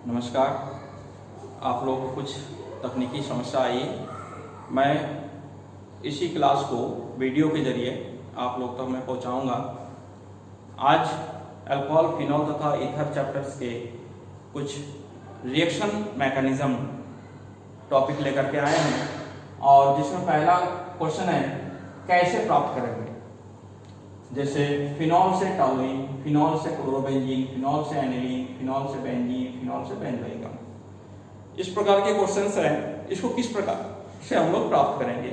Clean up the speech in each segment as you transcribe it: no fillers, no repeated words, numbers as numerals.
नमस्कार। आप लोगों को कुछ तकनीकी समस्या आई, मैं इसी क्लास को वीडियो के जरिए आप लोग तक मैं पहुंचाऊंगा। आज अल्कोहल, फिनॉल तथा ईथर चैप्टर्स के कुछ रिएक्शन मैकेनिज्म टॉपिक लेकर के आए हैं और जिसमें पहला क्वेश्चन है कैसे प्राप्त करेंगे। जैसे फिनॉल से टॉलुइन, फिनॉल से क्लोरोबेंजीन, फिनॉल से एनिलीन, फिनॉल से बेंजीन, फिनॉल से बेंजोइक। इस प्रकार के क्वेश्चंस हैं, इसको किस प्रकार से हम लोग प्राप्त करेंगे,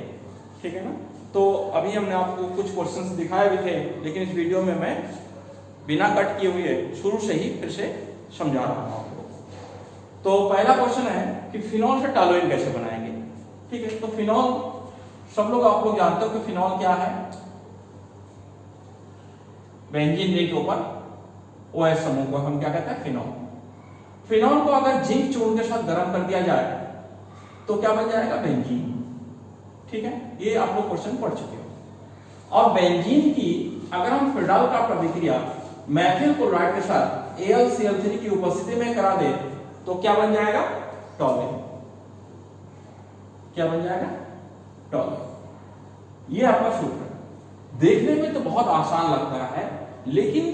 ठीक है ना। तो अभी हमने आपको कुछ क्वेश्चंस दिखाए भी थे, लेकिन इस वीडियो में मैं बिना कट किए हुए शुरू से ही फिर से समझा रहा हूँ आपको। तो पहला क्वेश्चन है कि फिनॉल से टॉलुइन कैसे बनाएंगे, ठीक है। तो फिनॉल सब लोग आप लोग जानते हो कि फिनॉल क्या है, बेंजीन रिंग के ऊपर OH समूह को हम क्या कहते हैं, फिनॉल। फिनॉल को अगर जिंक चूर्ण के साथ गर्म कर दिया जाए तो क्या बन जाएगा, बेंजीन, ठीक है। ये आप लोग क्वेश्चन पढ़ चुके हो। और बेंजीन की अगर हम फिनाइल का प्रतिक्रिया मैथिल क्लोराइड के साथ AlCl3 की उपस्थिति में करा दे तो क्या बन जाएगा, टॉलुइन। क्या बन जाएगा, टॉलुइन। ये आपका सूत्र है। देखने में तो बहुत आसान लगता है, लेकिन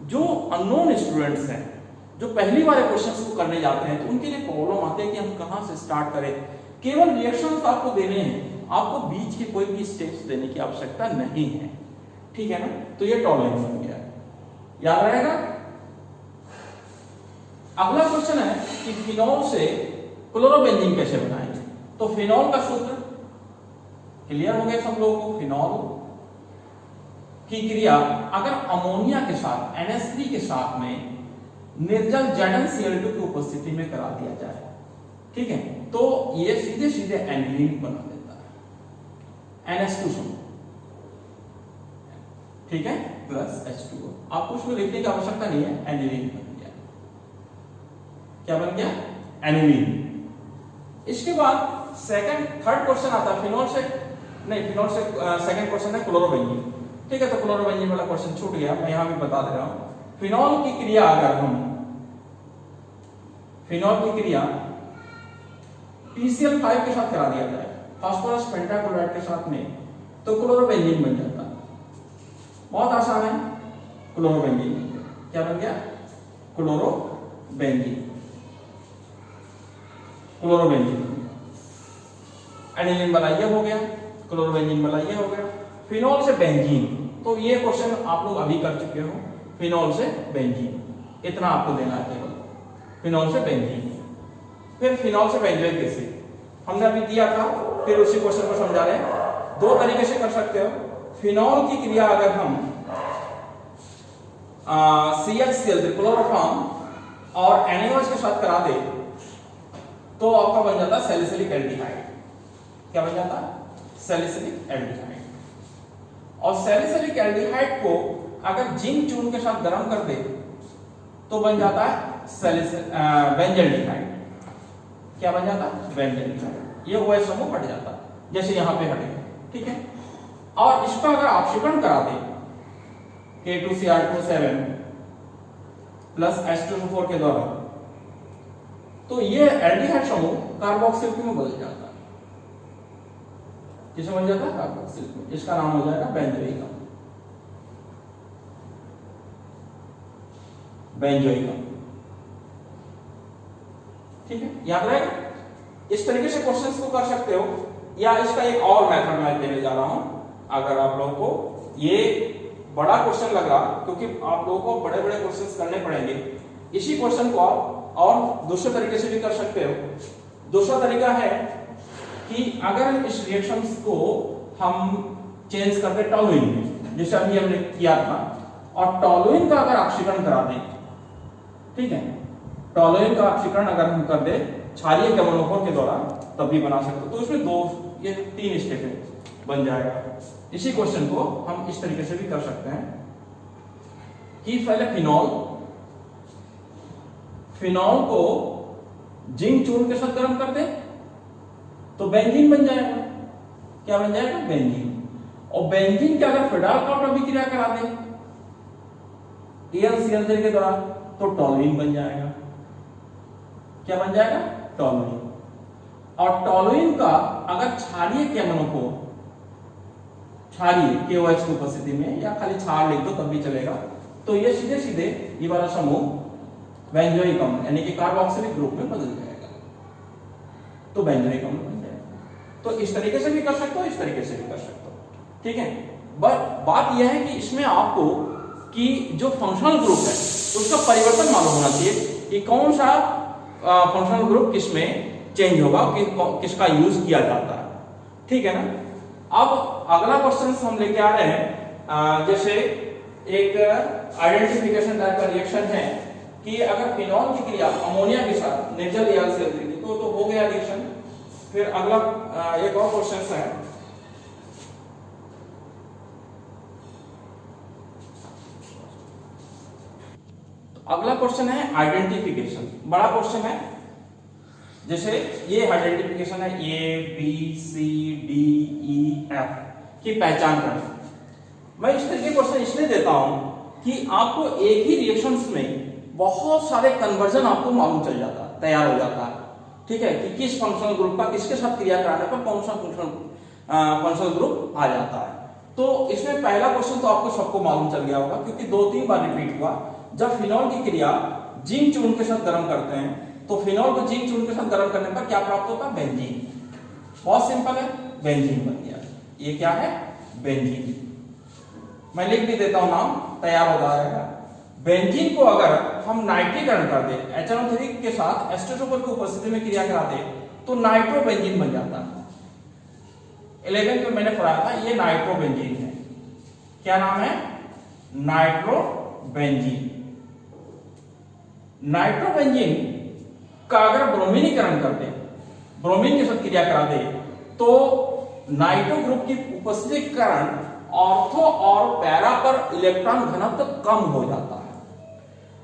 जो अननोन स्टूडेंट्स हैं, जो पहली बार क्वेश्चंस को करने जाते हैं, तो उनके लिए प्रॉब्लम आते हैं कि हम कहां से स्टार्ट करें। केवल रिएक्शंस आपको देने हैं, आपको बीच के कोई भी स्टेप्स देने की आवश्यकता नहीं है, ठीक है ना। तो ये टॉलुइन बन गया, याद रहेगा। अगला क्वेश्चन है कि फिनॉल से क्लोरोबेंजीन कैसे बनाएंगे। तो फिनॉल का सूत्र क्लियर हो गया सब लोगों को। फिनॉल की क्रिया अगर अमोनिया के साथ NH3 के साथ में निर्जल ZnCl2 की उपस्थिति में करा दिया जाए, ठीक है, तो ये सीधे सीधे एनिलीन बना देता है, NH2 समूह, ठीक है, प्लस H2O। आपको उसमें लिखने की आवश्यकता नहीं है, एनिलीन बन गया। क्या बन गया, एनिलीन। इसके बाद थर्ड क्वेश्चन आता है फिनॉल से सेकंड क्वेश्चन है क्लोरोबेंजीन, ठीक है। तो क्लोरोबेंजीन वाला क्वेश्चन छूट गया, मैं यहां भी बता दे रहा हूं। फिनॉल की क्रिया अगर हम फिनॉल की क्रिया PCl5 के साथ करा दिया जाए, फास्फोरस पेंटाक्लोराइड के साथ में, तो क्लोरोबेंजीन बन जाता है। बहुत आसान है, क्लोरोबेंजीन। क्या बन गया, क्लोरोबेंजीन। क्लोरोबेंजीन एनिलीन वाला ये हो गया, क्लोरोबेंजीन वाला ये हो गया। फिनॉल से बेंजीन, तो ये क्वेश्चन आप लोग अभी कर चुके हो। फिनॉल से बेंजीन, इतना आपको देना है केवल, फिनॉल से बेंजीन। फिर फिनॉल से बेंजोइक एसिड हमने अभी दिया था, फिर उसी क्वेश्चन को समझा रहे हैं। दो तरीके से कर सकते हो। फिनॉल की क्रिया अगर हम CHCl3 क्लोरोफॉर्म और NaOH के साथ करा दे तो आपका बन जाता है सैलिसिलिक एल्डिहाइड। क्या बन जाता है, सैलिसिलिक एल्डिहाइड। और सैलिसिलिक एल्डिहाइड को अगर जिंक चूर्ण के साथ गर्म कर दे तो बन जाता है बेंजल्डिहाइड। क्या बन जाता है, बेंजल्डिहाइड। ये OH समूह हट जाता है, जैसे यहां पे हटे, ठीक है। और इसका अगर ऑक्सीकरण करा दे K2Cr27 प्लस H2O4 के द्वारा, तो ये एल्डिहाइड समूह कार्बोक्सिल में बदल जाता है। किसे बन जाता है, कार्बोक्सिल में। इसका नाम हो जाएगा बेंजोइक अम्ल। बेंजोइक अम्ल, ठीक है, याद रहेगा। इस तरीके से क्वेश्चंस को कर सकते हो, या इसका एक और मेथड मैं देने जा रहा हूं। अगर आप लोगों को ये बड़ा क्वेश्चन लग रहा, क्योंकि आप लोगों को बड़े बड़े क्वेश्चंस करने पड़ेंगे, इसी क्वेश्चन को आप और दूसरे तरीके से भी कर सकते हो। दूसरा तरीका है कि अगर इस रिएक्शंस को हम चेंज कर दे टॉलुइन में, जैसे अभी हमने किया था, और टॉलुइन का अगर ऑक्सीकरण करा दें, ठीक है, टॉलुइन का ऑक्सीकरण अगर हम कर दे क्षारीय कैमोनोफोर के द्वारा, तब भी बना सकते हो। तो इसमें ये 3 स्टेप बन जाएगा। इसी क्वेश्चन को हम इस तरीके से भी कर सकते हैं कि पहले फिनॉल को जिंक चूर्ण के साथ गर्म कर दे तो बेंजीन बन जाएगा। क्या बन जाएगा, बेंजीन। और बेंजीन के अगर फिनाइल का अभिक्रिया करा दे AlCl3 के द्वारा तो टॉलुइन बन जाएगा। क्या बन जाएगा? टॉलुइन। और टॉलुइन का अगर क्षारीय केंद्रों को, क्षारीय KOH की उपस्थिति में, या खाली क्षार लिख दो तब भी चलेगा, तो ये सीधे सीधे ये वाला समूह बेंजोइक अम्ल यानी कि कार्बोक्सिलिक ग्रुप में बदल जाएगा, तो बेंजोइक अम्ल बन जाएगा। तो इस तरीके से भी कर सकते हो, इस तरीके से भी कर सकते हो, ठीक है। बात यह है कि इसमें आपको कि जो फंक्शनल ग्रुप है उसका परिवर्तन मालूम होना चाहिए कि कौन सा फंक्शनल ग्रुप किसमें चेंज होगा, किसका यूज किया जाता है, ठीक है ना। अब अगला क्वेश्चन हम लेके आ रहे हैं, जैसे एक आइडेंटिफिकेशन टाइप का रिएक्शन है कि अगर फिनॉल की क्रिया अमोनिया के साथ निर्जल एल से तो हो गया रिएक्शन। फिर अगला एक और क्वेश्चन है, अगला क्वेश्चन है आइडेंटिफिकेशन, बड़ा क्वेश्चन है। जैसे ये आइडेंटिफिकेशन है ABCDEF की पहचान करना। मैं इस तरीके के क्वेश्चन इसलिए देता हूं कि आपको एक ही रिएक्शंस में बहुत सारे कन्वर्जन आपको मालूम चल जाता है, तैयार हो जाता है, ठीक है, कि किस फंक्शनल ग्रुप का किसके साथ क्रिया कराने पर कौन सा फंक्शनल ग्रुप आ जाता है। तो इसमें पहला क्वेश्चन तो आपको सबको मालूम चल गया होगा क्योंकि 2-3 बार रिपीट हुआ। जब फिनॉल की क्रिया जिंक चूर्ण के साथ गर्म करते हैं तो फिनॉल को जिंक चूर्ण के साथ गर्म करने पर क्या प्राप्त होता है? बेंजीन। बहुत सिंपल है, बेंजीन बन गया। ये क्या है? बेंजीन। मैं लिख भी देता हूं नाम, तैयार हो जाएगा। बेंजीन को अगर हम नाइट्रीकरण कर दे, HNO3 के साथ एस्टोटोपर की उपस्थिति में क्रिया करा दे तो नाइट्रोबेंजीन बन जाता है। 11th में मैंने पढ़ाया था, ये नाइट्रोबेंजीन है। क्या नाम है? नाइट्रोबेंजीन। नाइट्रोबेंजीन का अगर ब्रोमीनीकरण कर दे, ब्रोमीन के साथ क्रिया करा दे तो नाइट्रो ग्रुप की उपस्थिति के कारण ऑर्थो और पैरा पर इलेक्ट्रॉन घनत्व कम हो जाता है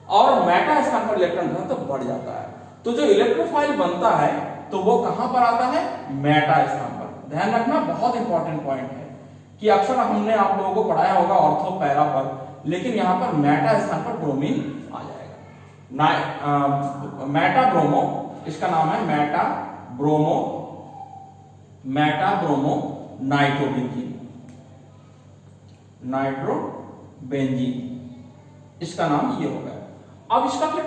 और मेटा स्थान पर इलेक्ट्रॉन घनत्व बढ़ जाता है। तो जो इलेक्ट्रोफाइल बनता है तो वो कहां पर आता है? मेटा स्थान पर। ध्यान रखना, बहुत इंपॉर्टेंट पॉइंट है कि अक्सर हमने आप लोगों को पढ़ाया होगा ऑर्थो पैरा पर, लेकिन यहां पर मेटा स्थान पर ब्रोमीन आ जाएगा। मेटा ब्रोमो, इसका नाम है मेटा ब्रोमो नाइट्रोबेंजीन। नाइट्रोबेंजीन इसका नाम ये हो गया। अब इसका फिर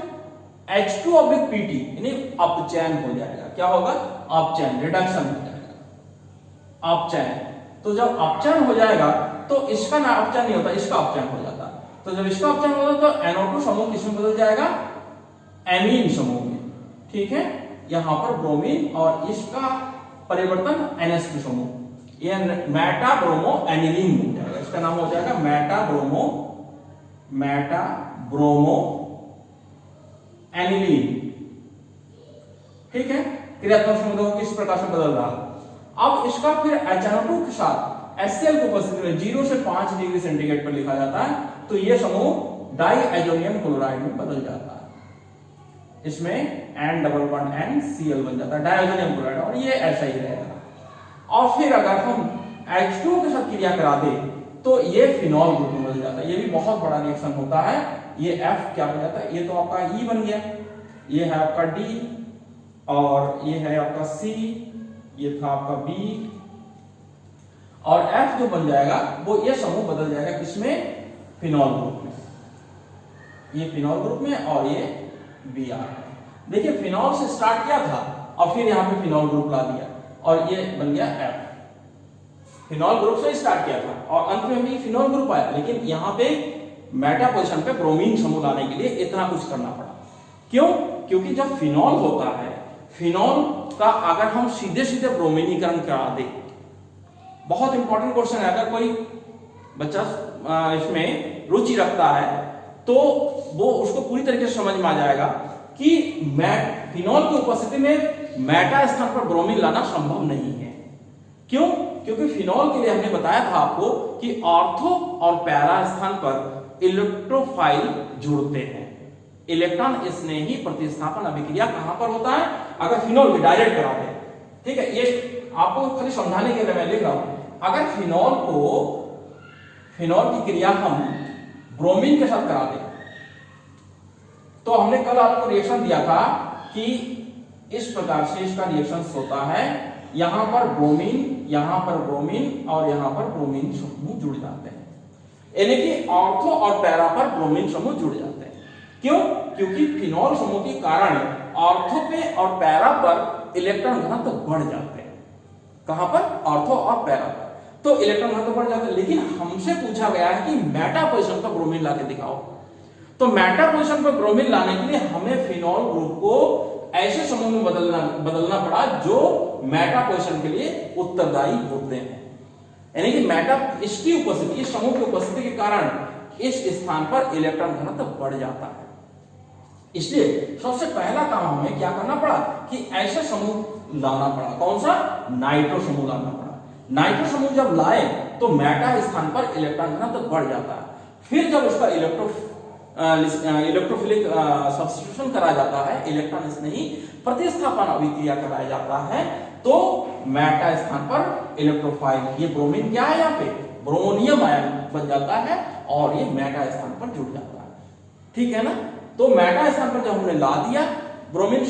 H2/Pt यानी अपचयन हो जाएगा। क्या होगा? अपचयन, रिडक्शन हो जाएगा, अपचयन। तो जब अपचयन हो जाएगा तो इसका ना अपचयन नहीं होता, इसका अपचयन हो जाता है। तो जब इसका अपचयन होता है तो NO2 समूह किसमें बदल जाएगा? एमीन समूह में, ठीक है। यहां पर ब्रोमीन और इसका परिवर्तन NH2 समूह, ये मेटा ब्रोमो एनिलीन बन जाएगा। इसका नाम हो जाएगा मेटा ब्रोमो एनिलीन, ठीक है। क्रियात्मक समूह किस प्रकार से बदल रहा। अब इसका फिर HNO2 के साथ HCl की उपस्थिति में 0 से 5 डिग्री सेंटीग्रेड पर लिखा जाता है तो यह समूह डाइएजोनियम क्लोराइड में बदल जाता है। इसमें N++NCl बन जाता है, डाइएजोनियम क्लोराइड, और ये ऐसा ही रहेगा। और फिर अगर हम H2O के साथ क्रिया करा दे तो ये फिनॉल ग्रुप में बदल जाता है। ये भी बहुत बड़ा रिएक्शन होता है। ये F क्या बन जाता है? ये तो आपका E बन गया, ये है आपका D, और ये है आपका C, ये था आपका B, और F जो बन जाएगा वो ये समूह बदल जाएगा किसमें? फिनॉल ग्रुप में। ये फिनॉल ग्रुप में और ये Br है। देखिए फिनॉल से स्टार्ट किया था और फिर यहां पे फिनॉल ग्रुप ला दिया और ये बन गया F। फिनॉल ग्रुप से स्टार्ट किया था और अंत में भी फिनॉल ग्रुप आया, लेकिन यहां पे मेटा पोजीशन पे ब्रोमीन समूह लाने के लिए इतना कुछ करना पड़ा। क्यों? क्योंकि जब फिनॉल होता है, फिनॉल का अगर हम सीधे सीधे ब्रोमीनीकरण करा दे, बहुत इंपॉर्टेंट क्वेश्चन है, अगर कोई बच्चा इसमें रुचि रखता है तो वो उसको पूरी तरीके से समझ में आ जाएगा कि फिनॉल की उपस्थिति में मेटा स्थान पर ब्रोमीन लाना संभव नहीं है। क्यों? क्योंकि फिनॉल के लिए हमने बताया था आपको कि ऑर्थो और पैरा स्थान पर इलेक्ट्रोफाइल जुड़ते हैं। इलेक्ट्रॉन स्नेही प्रतिस्थापन अभिक्रिया कहां पर होता है? अगर फिनॉल भी डायरेक्ट करा दे, ठीक है। ये आपको खाली समझाने के लिए मैं लिख रहा हूं। अगर फिनॉल की क्रिया हम ब्रोमीन के साथ करा दे तो हमने कल आपको रिएक्शन दिया था कि इस प्रकार से इसका रिएक्शन होता है। यहां पर ब्रोमीन, यहां पर ब्रोमीन और यहां पर ब्रोमीन समूह जुड़ जाते हैं, यानी कि ऑर्थो और पैरा पर ब्रोमीन समूह जुड़ जाते हैं। क्यों? क्योंकि फिनॉल समूह के कारण ऑर्थो पे और पैरा पर इलेक्ट्रॉन घनत्व बढ़ जाते हैं। कहां पर? ऑर्थो और पैरा पर तो इलेक्ट्रॉन घनत्व बढ़ जाता है। लेकिन हमसे पूछा गया है कि मेटा पोजीशन पर ब्रोमीन लाके दिखाओ। तो मेटा पोजीशन पर ब्रोमीन लाने के लिए हमें फिनॉल ग्रुप को ऐसे समूह में बदलना पड़ा जो मेटा पोजीशन के लिए उत्तरदायी होते हैं, यानी कि मेटा, इसकी उपस्थिति, इस समूह की उपस्थिति के कारण इस स्थान पर इलेक्ट्रॉन घनत्व बढ़ जाता है। इसलिए सबसे पहला काम हमें क्या करना पड़ा कि ऐसे समूह लाना पड़ा। कौन सा? नाइट्रो समूह लाना पड़ा। नाइट्रो समूह जब लाए तो मेटा स्थान पर इलेक्ट्रॉन घनत्व बढ़ जाता है। फिर जब उसका इलेक्ट्रोफिलिक सब्स्टिट्यूशन कराया जाता है, इलेक्ट्रॉन नहीं प्रतिस्थापन अभिक्रिया कराया जाता है, तो मेटा स्थान पर इलेक्ट्रोफाइल, ये ब्रोमीन क्या है, यहाँ पे ब्रोमोनियम आयन बन जाता है और ये मेटा स्थान पर जुड़ जाता है। ठीक है ना? तो मेटा स्थान पर जब हमने ला दिया ब्रोमीन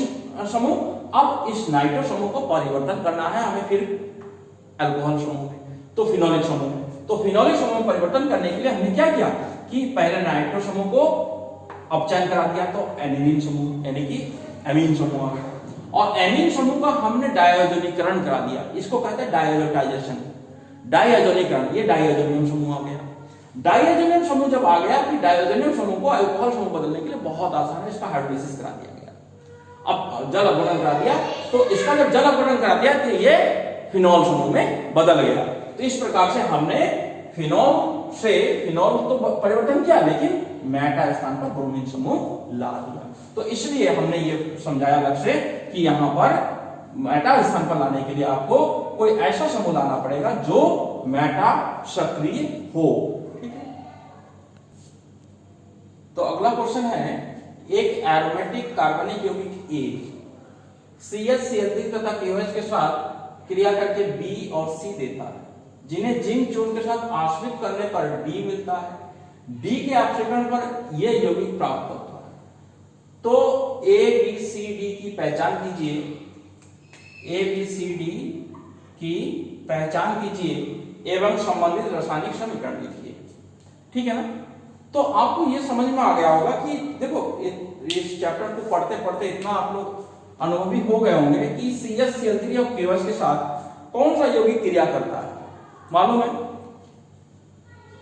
समूह, अब इस नाइट्रो समूह को परिवर्तन करना है हमें फिर अल्कोहल समूह में, तो फिनोलिक समूह में। तो फिनोलिक समूह में परिवर्तन करने के लिए हमने क्या किया कि पहले नाइट्रो समूह को अपचयन करा दिया, तो एनिलीन समूह यानी कि एमीन समूह आ गया। और एमीन समूह का हमने डायजोनीकरण करा दिया, इसको कहते हैं डायजोटाइजेशन, डायजोनीकरण, ये डायजोनियम समूह आ गया। डायजोनियम समूह जब आ गया कि डायजोनियम समूह को अल्कोहल समूह बदलने के लिए बहुत आसान है, इसका हाइड्रोलिसिस करा दिया गया। अब जल अपघटन करा दिया, तो इसका जब जल अपघटन करा दिया तो ये फिनॉल समूह में बदल गया। तो इस प्रकार से हमने फिनॉल से फिनॉल तो परिवर्तन किया, लेकिन मेटा स्थान पर ब्रोमीन समूह ला दिया। तो इसलिए हमने ये समझाया अलग से कि यहां पर मेटा स्थान पर लाने के लिए आपको कोई ऐसा समूह लाना पड़ेगा जो मेटा सक्रिय हो। ठीक है? तो अगला क्वेश्चन है, एक एरोमेटिक कार्बनिक यौगिक A CH तथा KOH के साथ क्रिया करके B और C देता है, जिन्हें जिंक चूर्ण के साथ आश्रित करने पर D मिलता है। D के अपक्षेपण पर यह यौगिक प्राप्त होता है। तो ABCD की पहचान कीजिए, ABCD की पहचान कीजिए एवं संबंधित रासायनिक समीकरण लिखिए। ठीक है ना? तो आपको ये समझ में आ गया होगा कि देखो इस चैप्टर को पढ़ते पढ़ते इतना आप लोग अनुभवी हो गए होंगे कि CH और KOH के साथ कौन सा यौगिक क्रिया करता है, मालूम है?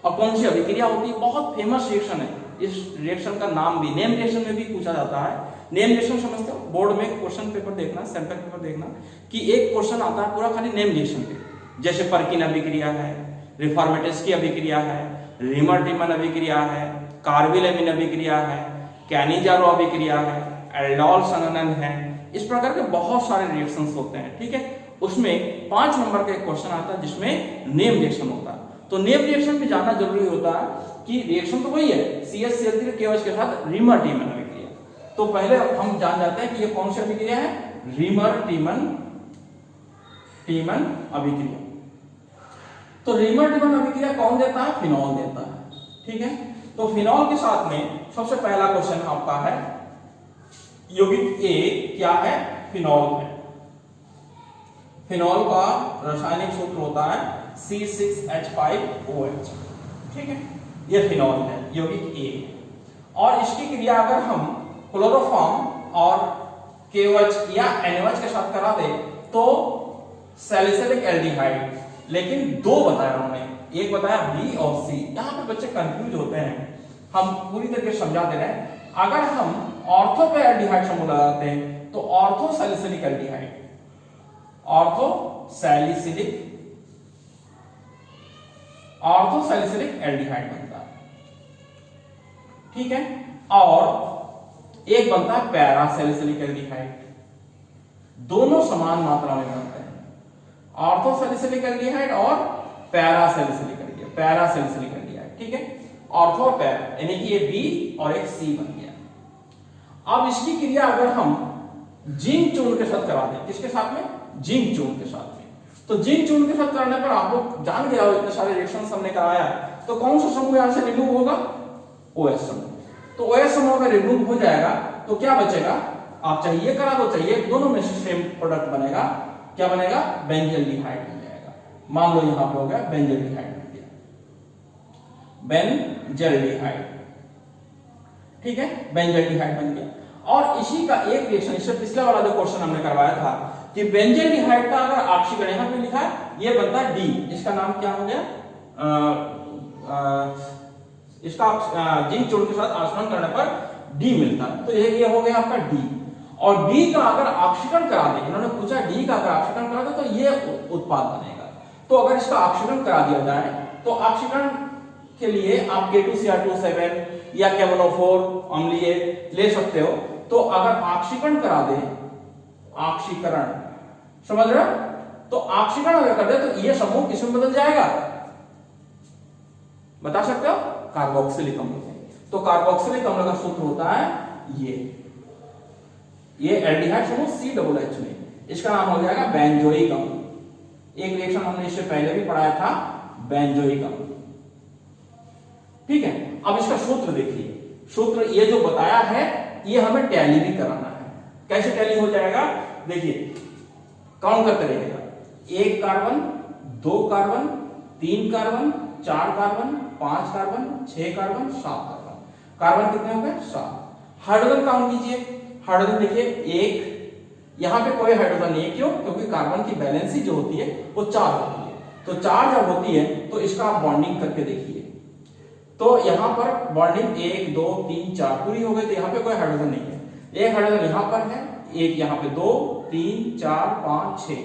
और कौन सी अभिक्रिया होती है? बहुत फेमस रिएक्शन है। इस रिएक्शन का नाम भी नेम रिएक्शन में भी पूछा जाता है। नेम रिएक्शन समझते हो? बोर्ड में क्वेश्चन पेपर देखना, सैंपल पेपर देखना कि एक क्वेश्चन आता है पूरा खाली नेम रिएक्शन पे, जैसे पर्किन अभिक्रिया है, रिफॉर्मेटिस की अभिक्रिया है, रिमर-टिमन अभिक्रिया है, कार्बिल-एमीन अभिक्रिया है, कैनिजारो अभिक्रिया है, एल्डोल संघनन है। इस प्रकार के बहुत सारे रिएक्शंस होते हैं। ठीक है? उसमें 5 नंबर का एक क्वेश्चन आता है जिसमें नेम रिएक्शन होता है। तो नेम रिएक्शन भी जानना जरूरी होता है कि रिएक्शन तो वही है, CH KOH के साथ रिमर-टिमन अभिक्रिया। तो पहले हम जान जाते हैं कि ये कौन सी अभिक्रिया है, रिमर-टिमन अभिक्रिया। तो रिमर-टिमन अभिक्रिया कौन देता है? फिनॉल देता है। ठीक है? तो फिनॉल के साथ में सबसे पहला क्वेश्चन आपका है, यौगिक A क्या है? फिनॉल है। फिनॉल का रासायनिक सूत्र होता है C6H5OH। ठीक है? ये फिनॉल है, यौगिक A। और इसकी क्रिया अगर हम क्लोरोफॉर्म और KOH या NOH के साथ करा दे तो सैलिसिलिक एल्डिहाइड, लेकिन 2 बताया उन्होंने, एक बताया B और C। यहां पे बच्चे कंफ्यूज होते हैं, हम पूरी तरीके से समझा दे रहे हैं। अगर हम ऑर्थो पे एल्डिहाइड समूह लगाते हैं तो ortho salicylic aldehyde, ortho salicylic aldehyde बनता है। ठीक है? और एक बनता है पैरा सैलिसिलिक एल्डिहाइड, दोनों समान मात्रा में बनते हैं, ऑर्थो सैलिसिलिक एल्डिहाइड और पैरा सैलिसिलिक एल्डिहाइड। ठीक है? ऑर्थो और पैरा, यानी कि ये B और एक C बन गया। अब इसकी क्रिया अगर हम जिंक चूर्ण के साथ करा दें, किसके साथ में? जिंक चूर्ण के साथ में। तो जिंक चूर्ण के साथ करने पर आप लोग जान गया हो, इतने सारे रिएक्शंस हमने कराया, तो कौन सा समूह यहां से रिमूव होगा? OH समूह। तो OH समूह अगर रिमूव हो जाएगा तो क्या बचेगा? आप चाहे ये करा दो चाहिए, दोनों में से सेम प्रोडक्ट बनेगा, क्या बनेगा, बेंजल्डिहाइड बन जाएगा। मान लो यहां पे हो गया बेंजल्डिहाइड बन गया, बेंजल्डिहाइड, ठीक है, बेंजल्डिहाइड बन गया। और इसी का एक रिएक्शन, इससे पिछला वाला जो क्वेश्चन हमने करवाया था कि बेंजल्डिहाइड का अगर ऑक्सीकरण यहां पे लिखा है, ये बनता है डी, इसका नाम क्या हो गया, इसका जिंक चूर्ण के साथ आचरण करने पर डी मिलता है, तो ये हो गया आपका डी। और डी का अगर ऑक्सीकरण करा दे, इन्होंने पूछा डी का अगर ऑक्सीकरण करा दे तो ये उत्पाद बनेगा। तो अगर इसका ऑक्सीकरण करा दिया जाए तो ऑक्सीकरण के लिए आप K2Cr2 या KMnO4 अम्लीय ले सकते हो। तो अगर ऑक्सीकरण करा दे, ऑक्सीकरण समझ रहे हो, तो ऑक्सीकरण अगर कर दे तो ये समूह किसमें बदल जाएगा, बता सकते हो, कार्बोक्सिलिक अम्ल में। तो कार्बोक्सिलिक अम्ल का सूत्र होता है ये एल्डिहाइड समूह COOH में, इसका नाम हो जाएगा बेंजोइक अम्ल। एक रिएक्शन हमने इससे पहले भी पढ़ाया था, बेंजोइक अम्ल, ठीक है। अब इसका सूत्र देखिए, सूत्र ये जो बताया है ये हमें टैली भी कराना है। कैसे टैली हो जाएगा, देखिए काउंट करते रहिएगा, 1 carbon, 2 carbon, 3 carbon, 4 carbon, 5 carbon, 6 carbon, 7 carbon. Carbon कितने हो गए, 7। हाइड्रोजन काउंट कीजिए, हाइड्रोजन देखिए 1, यहां पे कोई हाइड्रोजन नहीं है, क्यों, क्योंकि कार्बन की वैलेंसी जो होती है वो 4 होती है। तो 4 जब होती है तो इसका आप बॉन्डिंग करके देखिए, तो यहां पर बॉन्डिंग 1 2 3 4 पूरी हो गई, तो यहां पे कोई हाइड्रोजन नहीं है। एक हाइड्रोजन यहां पर है, एक यहां पे, 2 3 4 5 6,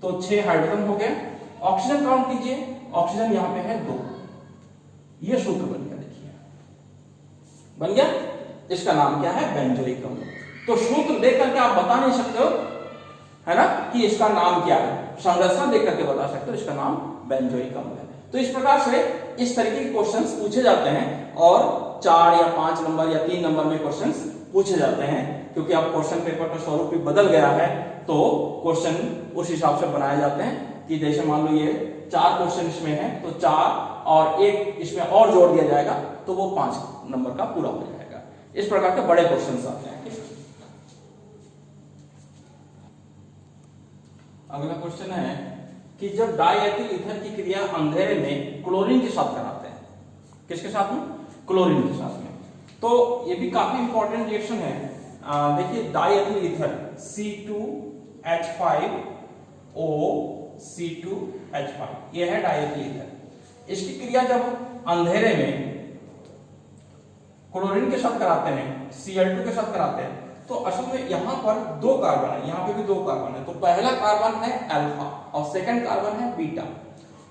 तो 6 हाइड्रोजन हो गए। ऑक्सीजन काउंट कीजिए, ऑक्सीजन यहां पे है 2, ये सूत्र बन गया, देखिए बन गया। इसका नाम क्या है, बेंजोइक अम्ल। तो सूत्र देख करके आप बता नहीं सकते हो, है ना, कि इसका नाम क्या है, संरचना देख करके बता सकते हो इसका नाम बेंजोइक अम्ल है। तो इस प्रकार से इस तरीके के क्वेश्चंस पूछे जाते हैं, और 4 या 5 नंबर या 3 नंबर में क्वेश्चंस पूछे जाते हैं, क्योंकि अब क्वेश्चन पेपर का स्वरूप भी बदल गया है, तो क्वेश्चन उस हिसाब से बनाए जाते हैं कि जैसे मान लो ये 4 क्वेश्चन इसमें है, तो 4 और 1 इसमें और जोड़ दिया जाएगा तो वो 5 नंबर का पूरा हो जाएगा। इस प्रकार के बड़े क्वेश्चन आते हैं। अगला क्वेश्चन है कि जब डाइएथिल ईथर की क्रिया अंधेरे में क्लोरीन के साथ कराते हैं, किसके साथ में, क्लोरीन के साथ में, तो ये भी काफी इंपॉर्टेंट रिएक्शन है। देखिए डाइएथिल ईथर C2H5O C2H5, ये है डाइएथिल ईथर। इसकी क्रिया जब अंधेरे में क्लोरीन के साथ कराते हैं, Cl2 के साथ कराते हैं, तो असल में यहां पर 2 कार्बन है, यहां पे भी 2 कार्बन है। तो पहला कार्बन है अल्फा और सेकंड कार्बन है बीटा।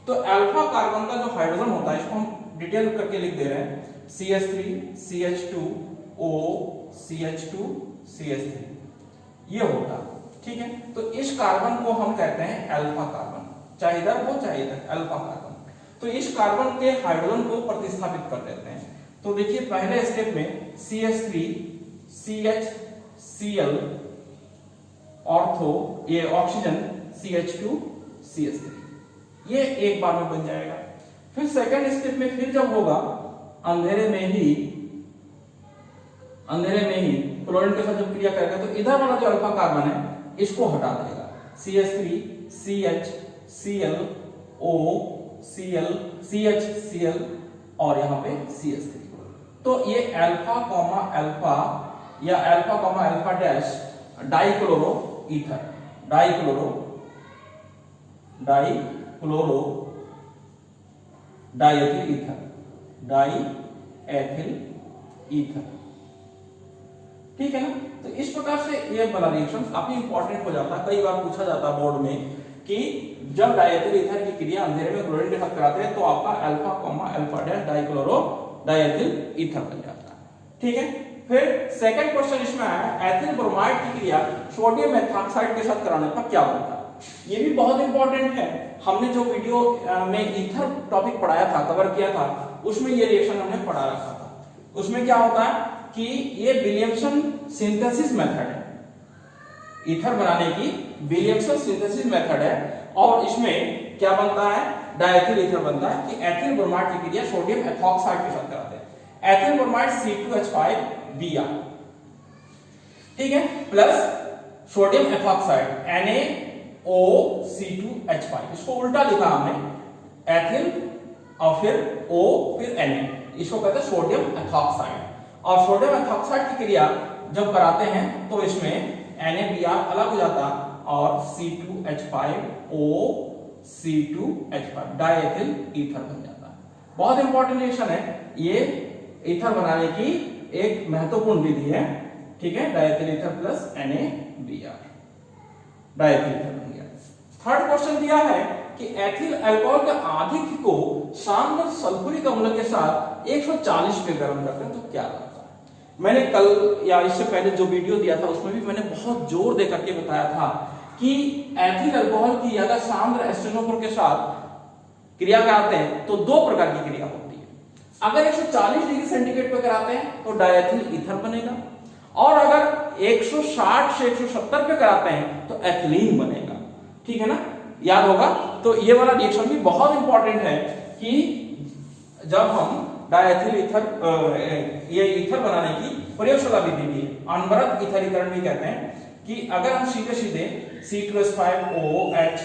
तो अल्फा कार्बन का जो हाइड्रोजन होता है, इसको हम डिटेल करके लिख दे रहे हैं, CH3 CH2O CH2 CH3, ये होता है, ठीक है। तो इस कार्बन को हम कहते हैं अल्फा कार्बन, चाहे इधर हो चाहे इधर, अल्फा कार्बन। तो इस कार्बन के हाइड्रोजन को प्रतिस्थापित कर देते हैं। तो देखिए पहले स्टेप में CH3 CHCl ऑर्थो, ये ऑक्सीजन CH2 CH3, ये एक बार में बन जाएगा। फिर सेकंड स्टेप में फिर जब होगा अंधेरे में ही क्लोरीन के साथ जब क्रिया करेगा, तो इधर वाला जो अल्फा कार्बन है इसको हटा देगा, CH3 CHClO CHCl और यहां पे CH3। तो ये अल्फा कॉमा अल्फा या alpha comma alpha dash dichloro ether, dichloro diethyl ether, ठीक है ना। तो इस प्रकार से ये वाला रिएक्शन काफी इंपॉर्टेंट हो जाता है। कई बार पूछा जाता है बोर्ड में कि जब डाइएथिल ईथर की क्रिया अंधेरे में क्लोरीन के साथ कराते हैं, तो आपका alpha comma alpha dash dichloro diethyl ether बन जाता है, ठीक है। फिर सेकंड क्वेश्चन इसमें आया, एथिल ब्रोमाइड की क्रिया सोडियम मेथॉक्साइड के साथ कराने पर क्या बनता है। ये भी बहुत इंपॉर्टेंट है। हमने जो वीडियो में ईथर टॉपिक पढ़ाया था, कवर किया था, उसमें ये रिएक्शन हमने पढ़ा रखा था। उसमें क्या होता है कि ये विलियमसन सिंथेसिस मेथड है, ईथर बनाने की विलियमसन सिंथेसिस मेथड है, और इसमें क्या बनता है, डाइएथिल ईथर बनता है कि एथिल ब्रोमाइड की क्रिया सोडियम एथॉक्साइड के साथ कराते हैं। एथिल ब्रोमाइड C2H5Br, ठीक है, प्लस सोडियम एथॉक्साइड NaOC2H5, इसको उल्टा लिखा हमने, एथिल और फिर O फिर Na, इसको कहते हैं सोडियम एथॉक्साइड। और सोडियम एथॉक्साइड की क्रिया जब कराते हैं तो इसमें NaBr अलग हो जाता और C2H5O C2H5 डाइएथिल ईथर बन जाता है। बहुत इंपॉर्टेंट रिएक्शन है ये, ईथर बनाने की एक महत्वपूर्ण विधि है, ठीक है, diethyl ether plus NaBr, diethyl ether बन गया। थर्ड क्वेश्चन दिया है कि एथिल अल्कोहल के आधिक्य को शांत सल्फ्यूरिक अम्ल के साथ 140 पे गर्म करते हैं तो क्या लगता है? मैंने कल या इससे पहले जो वीडियो दिया था उसमें भी मैंने बहुत जोर दे करके बताया था कि एथिल अल्कोहल की अगर सांद्र एस्टेनोफोर के साथ क्रिया कराते हैं तो दो प्रकार की क्रिया होती है। अगर 140 डिग्री सेंटीग्रेड पे कराते हैं तो डाइएथिल ईथर बनेगा, और अगर 160 से 170 पे कराते हैं तो एथिलीन बनेगा, ठीक है ना, याद होगा। तो ये वाला रिएक्शन भी बहुत इंपॉर्टेंट है कि जब हम डाइएथिल ईथर ये ईथर बनाने की प्रयोगशाला विधि भी है, अनवरत ईथरीकरण भी कहते हैं, कि अगर हम सीधे सीधे C2H5OH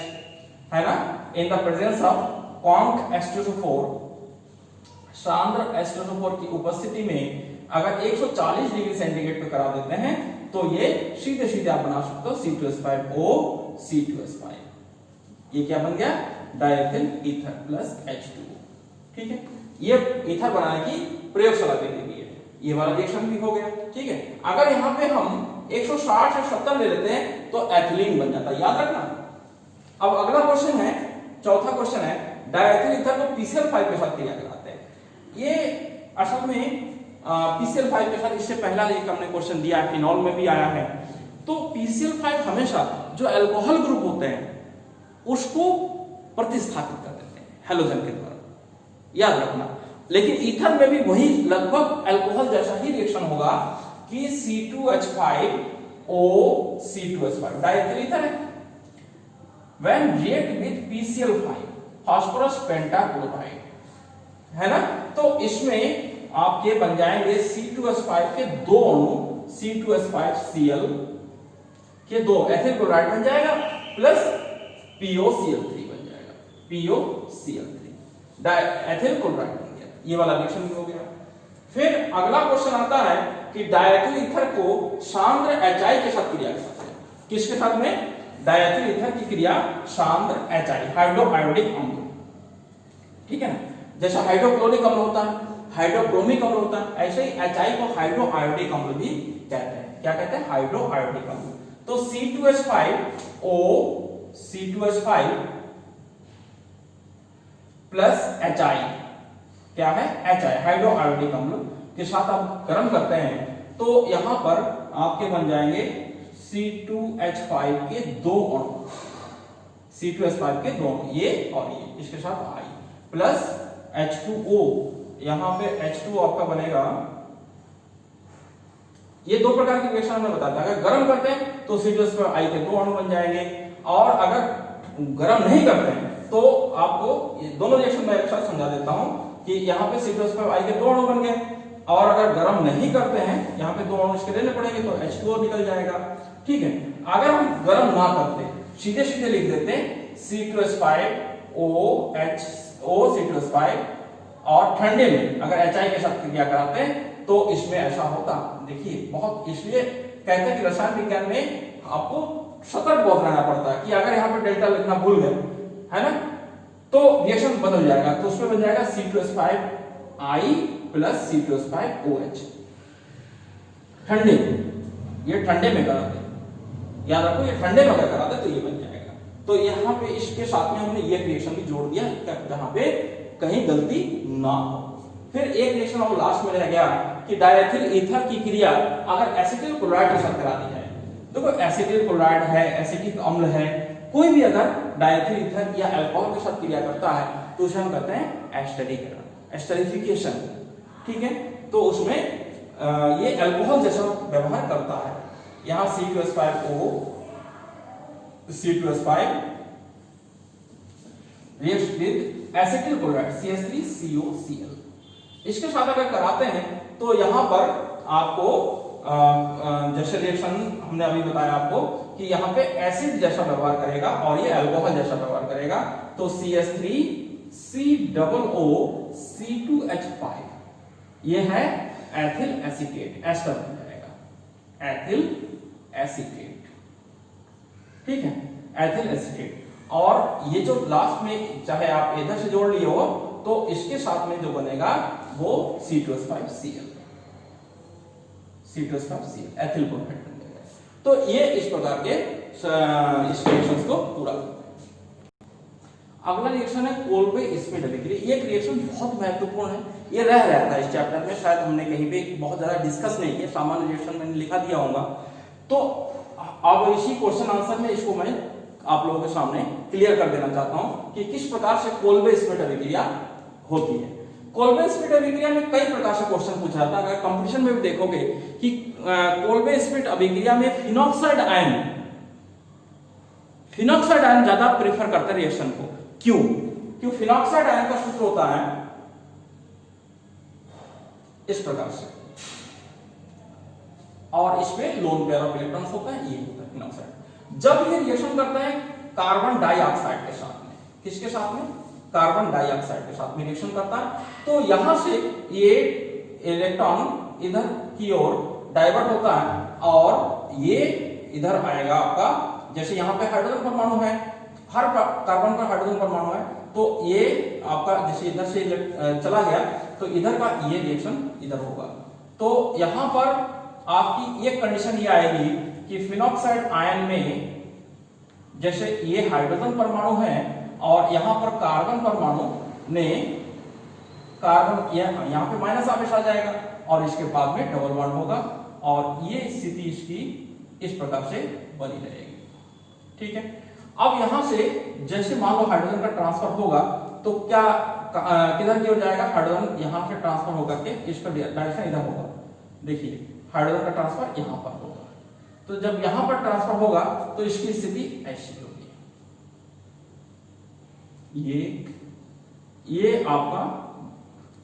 है ना in the presence of conc एस्टेनोफोर, सांद्र एस्टेनोफोर की उपस्थिति में अगर 140 डिग्री सेंटीग्रेड पे करा देते हैं तो ये सीधे सीधे आप बना सकते हो C2H5O C2H5, ये क्या बन गया, डाइएथिल ईथर प्लस H2O, ठीक है। ये ईथर बनाने की प्रयोगशाला विधि भी है, ये वाला रिएक्शन भी हो गया, ठीक है। अगर यहाँ पे हम 160 से 70 ले लेते हैं तो एथिलीन बन जाता है, याद रखना। अब अगला क्वेश्चन है, चौथा क्वेश्चन है, डाइएथिल ईथर को PCl5 के साथ क्रिया कराते हैं। ये असल में PCl5 के साथ इससे पहला एक हमने क्वेश्चन दिया है, फिनॉल में भी आया है। तो PCl5 हमेशा जो अल्कोहल ग्रुप होते हैं उसको प्रतिस्थापित कर देते हैं हैलोजन के द्वारा, याद रखना। लेकिन ईथर में भी वही लगभग अल्कोहल जैसा ही रिएक्शन होगा कि C2H5O C2H5 डाइएथिल ईथर है, when react with PCl5 phosphorus pentachloride, है ना, तो इसमें आपके बन जाएंगे C2H5 के दो अणु C2H5Cl के दो एथिल क्लोराइड बन जाएगा प्लस POCl3 बन जाएगा, POCl3 एथिल क्लोराइड बन गया, ये वाला रिएक्शन भी हो गया। फिर अगला क्वेश्चन आता है कि डाइएथिल ईथर को सांद्र HI के साथ क्रिया कराते हैं, किसके साथ में, डाइएथिल ईथर की क्रिया सांद्र HI हाइड्रो आयोडिक अम्ल, ठीक है ना, जैसा हाइड्रोक्लोरिक अम्ल होता है, हाइड्रोक्रोमिक अम्ल होता है, ऐसे ही HI को हाइड्रो आयोडिक अम्ल भी कहते हैं। क्या कहते हैं, हाइड्रो आयोडिक अम्ल। तो C2H5O C2H5 प्लस HI क्या है, HI हाइड्रो आयोडिक अम्ल के साथ आप गर्म करते हैं तो यहां पर आपके बन जाएंगे C2H5 के दो अणु, C2H5 के दो अणु, ये और ये, इसके साथ I प्लस H2O, यहां पे H2O आपका बनेगा, ये दो प्रकार की रिएक्शन हमने बताया था। अगर गर्म करते हैं तो C2H5I के दो अणु बन जाएंगे, और अगर गर्म नहीं करते हैं तो आपको ये दोनों रिएक्शन मैं एक साथ समझा देता हूं कि यहाँ पे C2H5I के दो अणु बन गए, और अगर गर्म नहीं करते हैं यहाँ पे दो अणु इसके लेने पड़ेंगे तो H2O निकल जाएगा, ठीक है। अगर हम गर्म ना करते सीधे सीधे लिख देते C2H5OH C2H5, और ठंडे में अगर HI के साथ क्रिया कराते हैं तो इसमें ऐसा होता, देखिए बहुत, इसलिए कहते हैं कि रसायन विज्ञान में आपको सतर्क बहुत रहना पड़ता है कि अगर यहाँ पे डेल्टा लिखना भूल गए, है ना, तो रिएक्शन बदल जाएगा, तो उसमें बन जाएगा C2H5I प्लस C2H5OH, ठंडे में, ये ठंडे में कराते, याद रखो ये ठंडे में अगर कराते तो ये बन जाएगा। तो यहाँ पे इसके साथ में हमने ये रिएक्शन भी जोड़ दिया जहां पे कहीं गलती ना हो। फिर एक रिएक्शन और लास्ट में रह गया कि डाइएथिल ईथर की क्रिया अगर एसिटिल क्लोराइड के साथ करा दी जाए, देखो एसिटिल क्लोराइड है, एसिटिक अम्ल है, कोई भी अगर डाइएथिल ईथर या अल्कोहल के साथ क्रिया करता है तो उसे हम कहते हैं एस्टरीकरण, एस्टरीफिकेशन, ठीक है। तो उसमें ये अल्कोहल जैसा व्यवहार करता है। यहां C2H5O C2H5 reacts with acetyl chloride CH3COCl, इसके साथ अगर कराते हैं तो यहां पर आपको जैसे रिएक्शन हमने अभी बताया आपको कि यहाँ पे एसिड जैसा व्यवहार करेगा और ये अल्कोहल जैसा व्यवहार करेगा, तो CH3COO C2H5 ये है एथिल एसीटेट, एस्टर बन जाएगा, एथिल एसीटेट, ठीक है, एथिल एसीटेट। और ये जो लास्ट में चाहे आप इधर से जोड़ लिए हो तो इसके साथ में जो बनेगा वो C2H5Cl, C2H5Cl एथिल ब्रोमाइड बन जाएगा। तो ये इस प्रकार के इस रिएक्शंस को पूरा करते हैं। अगला रिएक्शन है कोल्बे स्पिड अभिक्रिया। ये रिएक्शन बहुत महत्वपूर्ण है, ये रह रहता है इस चैप्टर में, शायद हमने कहीं पे बहुत ज्यादा डिस्कस नहीं किया, सामान्य रिएक्शन मैंने लिखा दिया होगा। तो अब इसी क्वेश्चन आंसर में इसको मैं आप लोगों के सामने क्लियर कर देना चाहता हूं कि किस प्रकार से कोल्बे स्पिड अभिक्रिया होती है। कोल्बे स्पिड अभिक्रिया में कई प्रकार से क्वेश्चन पूछा जाता है। अगर कंपटीशन में भी देखोगे कि कोल्बे स्पिड अभिक्रिया में फिनॉक्साइड आयन ज्यादा प्रेफर करते हैं रिएक्शन को। क्यों? फिनॉक्साइड आयन का सूत्र होता है इस प्रकार से, और इसमें लोन पेयर ऑफ इलेक्ट्रॉन्स होता है, ये होता है फिनॉक्साइड। जब ये रिएक्शन करता है कार्बन डाइऑक्साइड के साथ में, किसके साथ में? कार्बन डाइऑक्साइड के साथ में रिएक्शन करता है, तो यहां से ये इलेक्ट्रॉन इधर की ओर डाइवर्ट होता है और ये इधर आएगा आपका, जैसे यहां पे हाइड्रोजन परमाणु है, हर कार्बन का हाइड्रोजन परमाणु है, तो ये आपका जैसे इधर से चला गया तो इधर का ये रिएक्शन इधर होगा। तो यहां पर आपकी ये कंडीशन ये आएगी कि फिनॉक्साइड आयन में जैसे ये हाइड्रोजन परमाणु है और यहां पर कार्बन परमाणु ने कार्बन यहां पे माइनस आवेश आ जाएगा और इसके बाद में डबल बॉन्ड होगा और ये स्थिति इसकी इस प्रकार से बनी रहेगी, ठीक है। अब यहां से जैसे मान लो हाइड्रोजन का ट्रांसफर होगा तो क्या किधर की ओर जाएगा? हाइड्रोजन यहां से ट्रांसफर होगा के इसका डायरेक्शन इधर होगा। देखिए हाइड्रोजन का ट्रांसफर यहां पर होगा, तो जब यहां पर ट्रांसफर होगा तो इसकी स्थिति ऐसी होगी, ये आपका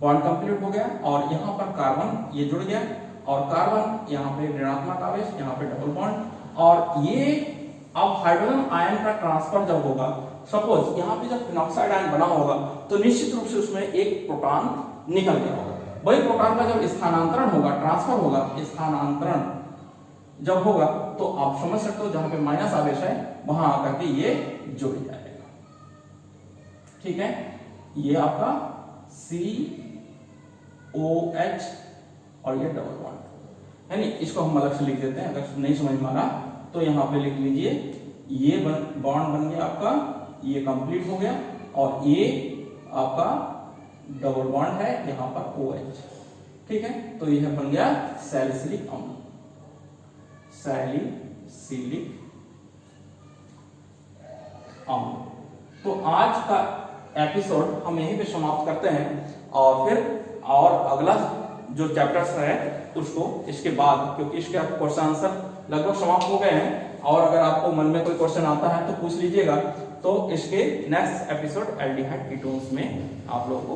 बॉन्ड कंप्लीट हो गया और यहां पर कार्बन ये जुड़ गया और कार्बन यहां पे ऋणात्मक आवेश, यहां पे डबल बॉन्ड, और ये अब हाइड्रोजन आयन का ट्रांसफर जब होगा, सपोज यहां पे जब फिनॉक्साइड आयन बना होगा तो निश्चित रूप से उसमें एक प्रोटॉन निकल गया होगा। वही प्रोटॉन का जब स्थानांतरण होगा, ट्रांसफर होगा, स्थानांतरण जब होगा तो आप समझ सकते हो जहां पे माइनस आवेश है वहां आकर के ये जुड़ जाएगा, ठीक है। ये आपका COH और ये डबल बॉन्ड है, नहीं इसको हम अलग से लिख देते हैं, अगर नहीं समझ में आ रहा तो यहां पे लिख लीजिए, ये बॉन्ड बन गया आपका, ये कंप्लीट हो गया और ये आपका डबल बॉन्ड है यहां पर OH, ठीक है। तो यह बन गया सैलिसिलिक अम्ल, सैलिसिलिक अम्ल। तो आज का एपिसोड हम यहीं पे समाप्त करते हैं और फिर और अगला जो चैप्टर्स है उसको इसके बाद, क्योंकि इसके क्वेश्चन आंसर लगभग समाप्त हो गए हैं और अगर आपको मन में कोई क्वेश्चन आता है तो पूछ लीजिएगा। तो इसके नेक्स्ट एपिसोड एल्डिहाइड कीटोन्स में आप लोगों को